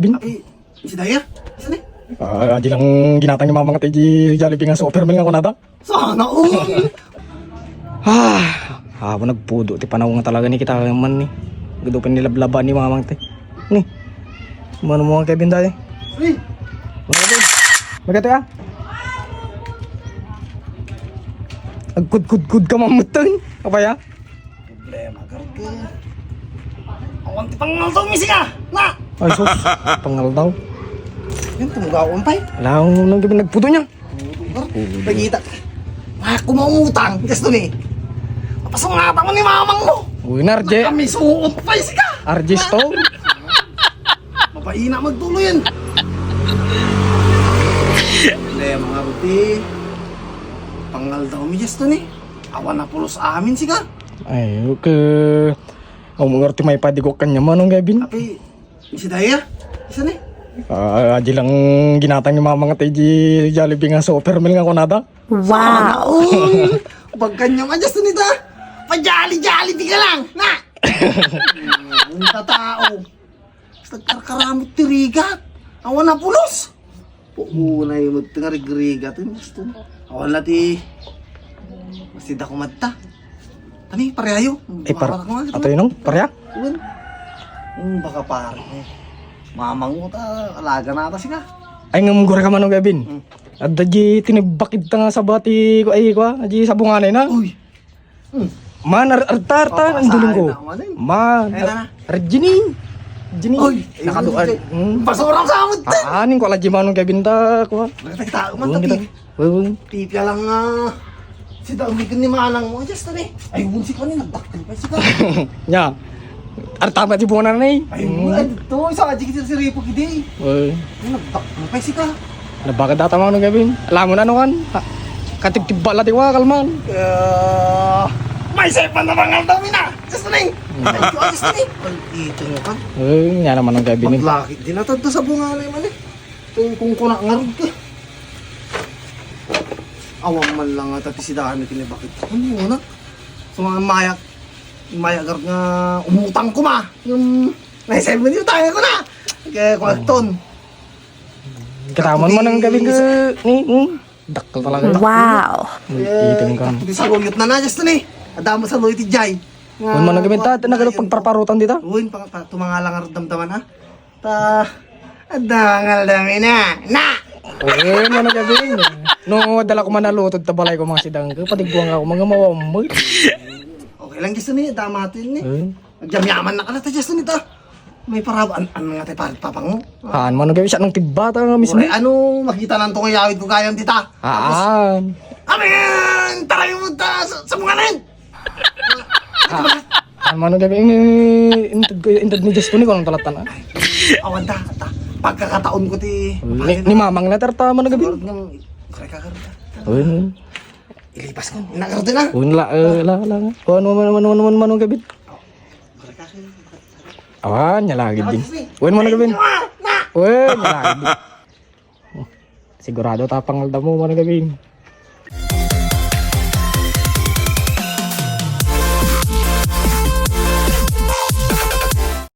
Bin? Tapi, si Daya? Saan eh? Aji lang ginatang ni mama nga tayo Jollibee nga super meal nga ko nata. Sana all! Ako nagpudo, ti panahon nga talaga ni kita man ni. Gudupin nilablaban ni mamang te. Ni. Mano mo ang Kevin dati? Hey! Ano Kevin? Magkate ka? Agkud-kud-kud ka mamutan. Apa ya? Problema, karga. Awan ti pangal daw, misi ka! Na! Ay sus, pangal daw. Yan, tumugaw umpay. Alam mo nang Kevin nagpudo niya. Pagkita. Ako maungutang. Gusto ni. Papasungatan mo ni mamang mo. Uy na RJ. Kami suumpay si ka. RJ Stone. Mapaina magtuloy yan. Problema nga buti. Pangal daw mi gusto ni. Awan na pulos amin si ka. Ay, okay. Ang mengerti may padigo kanya manong Kevin. Tapi, si Daya? Isa ni? Aji lang ginatang ni mama nga tayo Jollibee nga super meal nga ko nata. Wow! Pag kanyang adjust na nito, pa-jolly-jolly di ka lang, na! Ang tatao. Basta karkaramot tirigat. Awan na pulos. Puunay mo ito nga rigrigat. Awan na ti... Masida ko mata. Tani, parehayo. Eh, ato yun nung, parya? Baka pare. Mamang mo ta, alaga na ata siya. Ay nga mugura ka manong Kevin. At daji tinibakid ta nga sa bati ko ay ko, aji sa bunganay na. Uy! Man artarta ang dulong ko. Man, Ay, na. Regini. Regini. Uy! Nakaduan. Pasurang sa amot! Anin ko alaji manong Kevin ta ko. Nagtagtao man Uwang kita. tapi. Uwang. Tipya lang nga. Si Damigan ni Manang mo. Just tani. Ay, si ko ni nagdaktil pa siya. Nya. Artama di bunganan na eh. Ay, ito. Isa ka dikit si Ripo Kidi. Uy. Nagdaktil pa siya ka. Nabaka data manong Kevin. Alam mo na ano kan? Katib-tibba lati wa kalman. May sepan na bangal daw mina. Just tani. Ay, just tani. Ito nga ka. Uy, nga naman ng Kevin. Maglakit din natin to sa bungalay man eh. Kung kuna ngarod ka. Awang man lang at si Dami kinibakit. Ano yun na? Sa mga mayak. Yung mayak garot nga umutang ko ma. Yung naisayman yung tayo ko na. Kaya kolekton. Kataman mo ng Kevin ka. Dakal talaga. Wow. Itim ka. Hindi sa luyot na just ni. Adamo sa luyot ti Jai. Kung mo nang gamita, nagpagparparutan dito. Uwin, tumangalang nga damdaman ha. Adangal dami na. Na! Eh, mo nang Kevin. No, dala ko manalutod ta balay ko mga sidang ko. Patigbuang ako mga mawamay. Okay lang just ni. Damatin ni. Nagyamyaman na ka na ta just ni ta. May parabaan. Ano nga tayo papang mo? Haan mo nang Kevin siya ng tibata nga mismo. Ure, ano, makita lang itong ayawid ko kayang tita. Haan. Amin! Taray mo ta sa mga rin! Haan mo nang Kevin. Intad ni Justin ko nang talatan. Awan ta. Pagkakataon ko ti... Ni mamang natarta mo nang Kevin. Kaya kakaroon ta. Uy, Ilipas ko. Nakaroon din na. uy, la. Kuhan mo man Kevin. Awan, nyalagid din. Uy mo nang Kevin. Uy, nyalagid din. Sigurado tapang alda mo nang Kevin.